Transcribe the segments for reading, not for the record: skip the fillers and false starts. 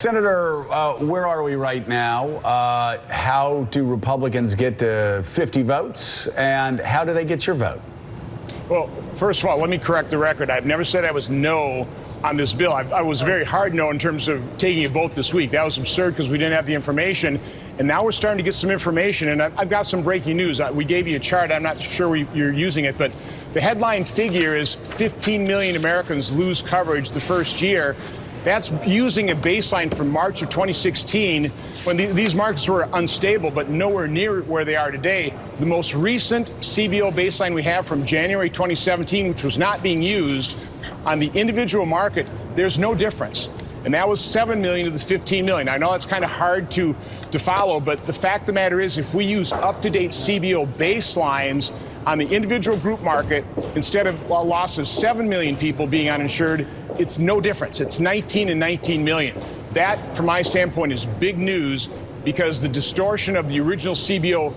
Senator, where are we right now? How do Republicans get to 50 votes, and how do they get your vote? Well, first of all, let me correct the record. I've never said I was no on this bill. I was very hard no in terms of taking a vote this week. That was absurd because we didn't have the information. And now we're starting to get some information, and I've got some breaking news. We gave you a chart. I'm not sure you're using it, but the headline figure is 15 million Americans lose coverage the first year. That's using a baseline from March of 2016 when these markets were unstable, but nowhere near where they are today. The most recent CBO baseline we have from January 2017, which was not being used on the individual market, there's no difference. And that was 7 million of the 15 million. I know it's kind of hard to follow, but the fact of the matter is if we use up-to-date CBO baselines on the individual group market, instead of a loss of 7 million people being uninsured, it's no difference. It's 19 and 19 million. That, from my standpoint, is big news because the distortion of the original CBO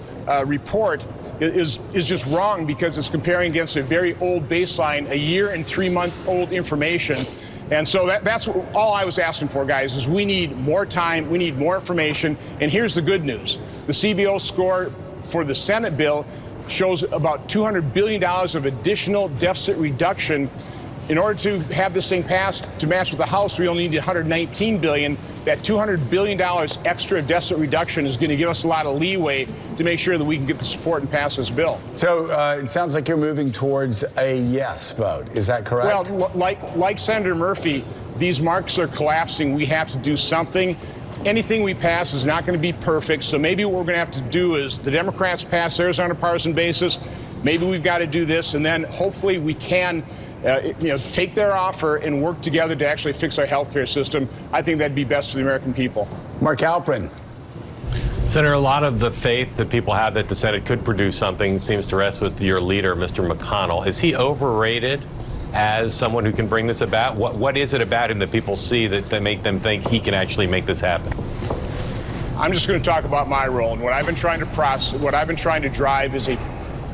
report is just wrong because it's comparing against a very old baseline, a year and 3 month old information. And so that's all I was asking for, guys, is we need more time, we need more information. And here's the good news. The CBO score for the Senate bill shows about $200 billion of additional deficit reduction. In order to have this thing passed to match with the House, we only need $119 billion. That $200 billion extra deficit reduction is going to give us a lot of leeway to make sure that we can get the support and pass this bill. So it sounds like you're moving towards a yes vote. Is that correct? Well, like Senator Murphy, these markets are collapsing. We have to do something. Anything we pass is not going to be perfect. So maybe what we're going to have to do is the Democrats pass theirs on a partisan basis. Maybe we've got to do this, and then hopefully we can take their offer and work together to actually fix our health care system. I think that'd be best for the American people. Mark Halperin. Senator, a lot of the faith that people have that the Senate could produce something seems to rest with your leader, Mr. McConnell. Is he overrated as someone who can bring this about? What is it about him that people see that make them think he can actually make this happen? I'm just going to talk about my role, and what I've been trying to drive is a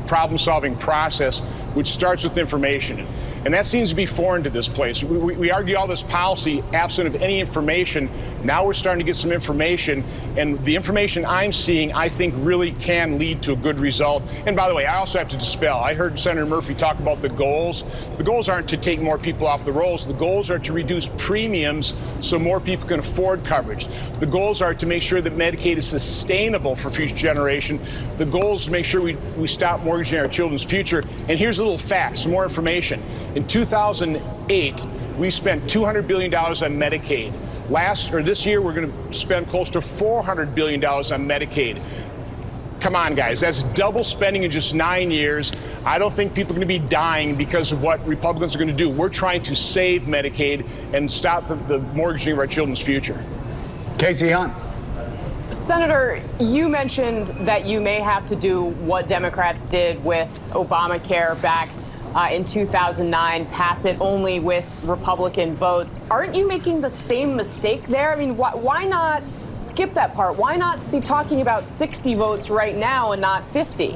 problem-solving process which starts with information. And that seems to be foreign to this place. We argue all this policy absent of any information. Now we're starting to get some information, and the information I'm seeing, I think, really can lead to a good result. And by the way, I also have to dispel. I heard Senator Murphy talk about the goals. The goals aren't to take more people off the rolls. The goals are to reduce premiums so more people can afford coverage. The goals are to make sure that Medicaid is sustainable for future generation. The goals to make sure we stop mortgaging our children's future. And here's a little fact, some more information. In 2008, we spent $200 billion on Medicaid. This year, we're going to spend close to $400 billion on Medicaid. Come on, guys, that's double spending in just 9 years. I don't think people are going to be dying because of what Republicans are going to do. We're trying to save Medicaid and stop the mortgaging of our children's future. Casey Hunt. Senator, you mentioned that you may have to do what Democrats did with Obamacare back in 2009, pass it only with Republican votes. Aren't you making the same mistake there? I mean, why not skip that part? Why not be talking about 60 votes right now and not 50?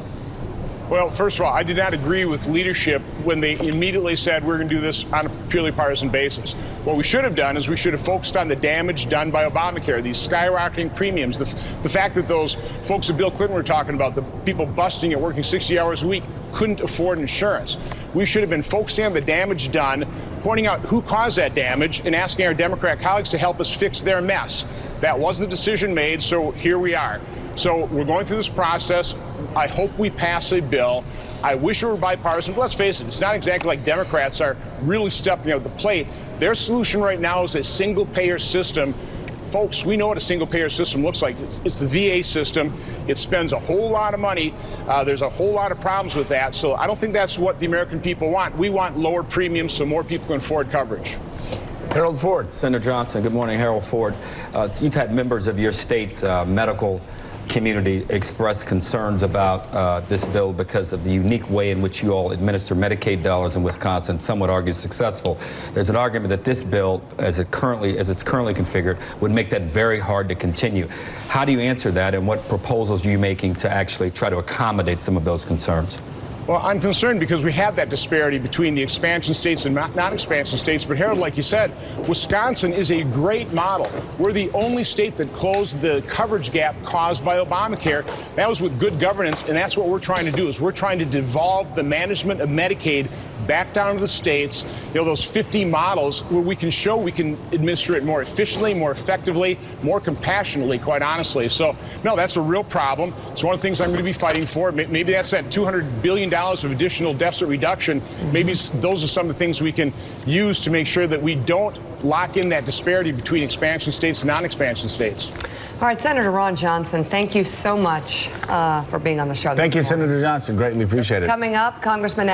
Well, first of all, I did not agree with leadership when they immediately said we're going to do this on a purely partisan basis. What we should have done is we should have focused on the damage done by Obamacare, these skyrocketing premiums, the fact that those folks that Bill Clinton were talking about, the people busting it, working 60 hours a week, couldn't afford insurance. We should have been focusing on the damage done, pointing out who caused that damage, and asking our Democrat colleagues to help us fix their mess. That was the decision made, so here we are. So we're going through this process. I hope we pass a bill. I wish it were bipartisan, but let's face it, it's not exactly like Democrats are really stepping up the plate. Their solution right now is a single-payer system. Folks, we know what a single-payer system looks like. It's the VA system. It spends a whole lot of money. There's a whole lot of problems with that. So I don't think that's what the American people want. We want lower premiums so more people can afford coverage. Harold Ford. Senator Johnson, good morning. Harold Ford. You've had members of your state's medical community express concerns about this bill because of the unique way in which you all administer Medicaid dollars in Wisconsin. Some would argue successful. There's an argument that this bill, as it's currently configured, would make that very hard to continue. How do you answer that, and what proposals are you making to actually try to accommodate some of those concerns? Well, I'm concerned because we have that disparity between the expansion states and non-expansion states. But Harold, like you said, Wisconsin is a great model. We're the only state that closed the coverage gap caused by Obamacare. That was with good governance, and that's what we're trying to do. Is we're trying to devolve the management of Medicaid back down to the states. You know, those 50 models where we can show we can administer it more efficiently, more effectively, more compassionately, quite honestly. So, no, that's a real problem. It's one of the things I'm going to be fighting for. Maybe that's that $200 billion of additional deficit reduction. Maybe those are some of the things we can use to make sure that we don't lock in that disparity between expansion states and non-expansion states. All right, Senator Ron Johnson, thank you so much for being on the show. Thank you, Senator Johnson. Greatly appreciate it. Coming up, Congressman